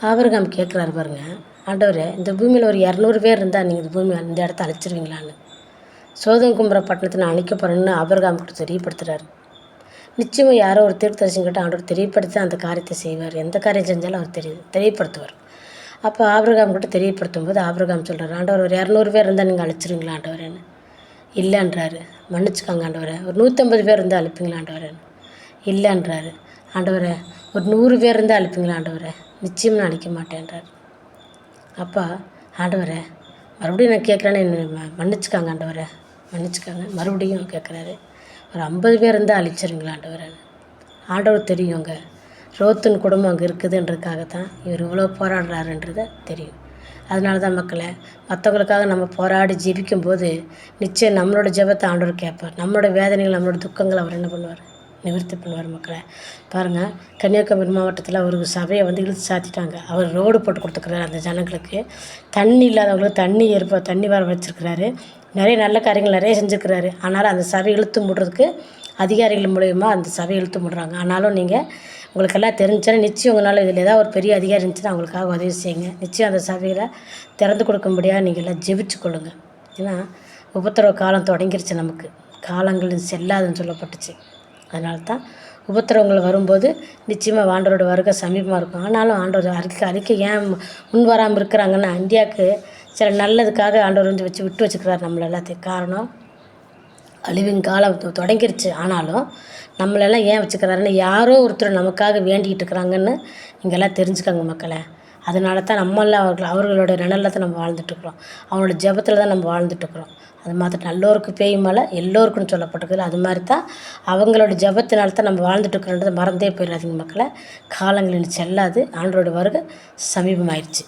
Abraham கேட்குறாரு பாருங்க, ஆண்டவரே இந்த பூமியில் ஒரு 200 பேர் இருந்தால் நீங்கள் இந்த பூமி இந்த இடத்த அழிச்சிருவீங்களான்னு. சோதம் கும்புற பட்டணத்தை நான் அழிக்க போகிறேன்னு ஆபிரகாம் கிட்ட தெரியப்படுத்துகிறாரு. நிச்சயமாக யாரோ ஒரு தீர்க்கதரிசிங்கிட்ட ஆண்டவர் தெரியப்படுத்தி அந்த காரியத்தை செய்வார். எந்த காரியம் செஞ்சாலும் அவர் தெரியப்படுத்துவார். அப்போ ஆபிரகாம் கிட்ட தெரியப்படுத்தும் போது ஆபிரகாம் சொல்கிறார், ஆண்டவர் ஒரு 200 பேர் இருந்தால் நீங்கள் அழிச்சிருவீங்களா ஆண்டவரேன்னு. இல்லைன்றாரு. மன்னிச்சுக்காங்க ஆண்டவரே. ஒரு 150 பேர் இருந்தால் அழிப்பீங்களா ஆண்டவரேன்னு. இல்லைன்றாரு. ஆண்டவரே ஒரு 100 பேர் இருந்தால் அழிப்பீங்களா ஆண்டவரே. நிச்சயம் நான் அழிக்க மாட்டேன்றார். அப்பா ஆண்டவரே மறுபடியும் நான் கேட்குறேன்னு என்ன மன்னிச்சுக்காங்க ஆண்டவரே, மன்னிச்சுக்காங்க. மறுபடியும் கேட்குறாரு, ஒரு 50 பேர் இருந்தால் அழிச்சிருங்களா ஆண்டவரே. ஆண்டவர் தெரியுங்க, ரோத்தின் குடும்பம் அங்கே இருக்குதுன்றதுக்காக தான் இவர் இவ்வளோ போராடுறாருன்றது தெரியும். அதனால தான் மக்களை மற்றவங்களுக்காக நம்ம போராடி ஜெபிக்கும்போது நிச்சயம் நம்மளோட ஜெபத்தை ஆண்டவர் கேட்பார். நம்மளோட வேதனைகள் நம்மளோட துக்கங்கள் அவர் என்ன பண்ணுவார், நிவர்த்தி பண்ணுவார். மக்களை பாருங்கள், கன்னியாகுமரி மாவட்டத்தில் ஒரு சபையை இழுத்து சாத்திட்டாங்க. அவர் ரோடு போட்டு கொடுத்துக்கிறாரு அந்த ஜனங்களுக்கு. தண்ணி இல்லாதவங்களுக்கு தண்ணி வர வச்சுருக்கிறாரு. நிறைய நல்ல காரியங்கள் நிறைய செஞ்சுருக்கிறாரு. ஆனாலும் அந்த சபை இழுத்து மூடுறதுக்கு அதிகாரிகள் மூலயமா அந்த சபை இழுத்து மூடுறாங்க. ஆனாலும் நீங்கள் உங்களுக்கெல்லாம் தெரிஞ்சுன்னா நிச்சயம் உங்களால் இதில் ஏதாவது ஒரு பெரிய அதிகாரி இருந்துச்சுன்னா அவங்களுக்காக உதவி செய்யுங்க. நிச்சயம் அந்த சபையில் திறந்து கொடுக்கும்படியாக நீங்கள் எல்லாம் ஜெபிச்சு கொள்ளுங்க. ஏன்னா உபத்திரவ காலம் தொடங்கிருச்சு. நமக்கு காலங்கள் செல்லாதுன்னு சொல்லப்பட்டுச்சு. அதனால தான் உபத்திரவங்கள் வரும்போது நிச்சயமாக ஆண்டவரோட வருகை சமீபமாக இருக்கும். ஆனாலும் ஆண்டவர் அறிக்கை ஏன் முன் வராமல் இருக்கிறாங்கன்னா, இந்தியாவுக்கு சில நல்லதுக்காக ஆண்டவர் விட்டு வச்சுக்கிறார் நம்மள எல்லாத்தையும். காரணம் அழிவின் காலம் தொடங்கிருச்சு. ஆனாலும் நம்மளெல்லாம் ஏன் வச்சுக்கிறாருன்னு யாரோ ஒருத்தர் நமக்காக வேண்டிகிட்டு இருக்கிறாங்கன்னு நீங்கள் எல்லாம் தெரிஞ்சுக்கோங்க மக்களை. அதனால தான் நம்மளாம் அவர்களோட நிழலில் தான் நம்ம வாழ்ந்துட்டுருக்குறோம். அவங்களோட ஜெபத்தில் தான் நம்ம வாழ்ந்துட்டுருக்குறோம். அது மாதிரி நல்லோருக்கு பேய் மழை எல்லோருக்குன்னு சொல்லப்பட்டிருக்குது. அது மாதிரி தான் அவங்களோட ஜெபத்தினால தான் நம்ம வாழ்ந்துட்டுருக்குறோன்றதை மறந்தே போயிடாதீங்க மக்களை. காலங்களில் செல்லாது. ஆண்டவரோட வருகை சமீபமாயிடுச்சு.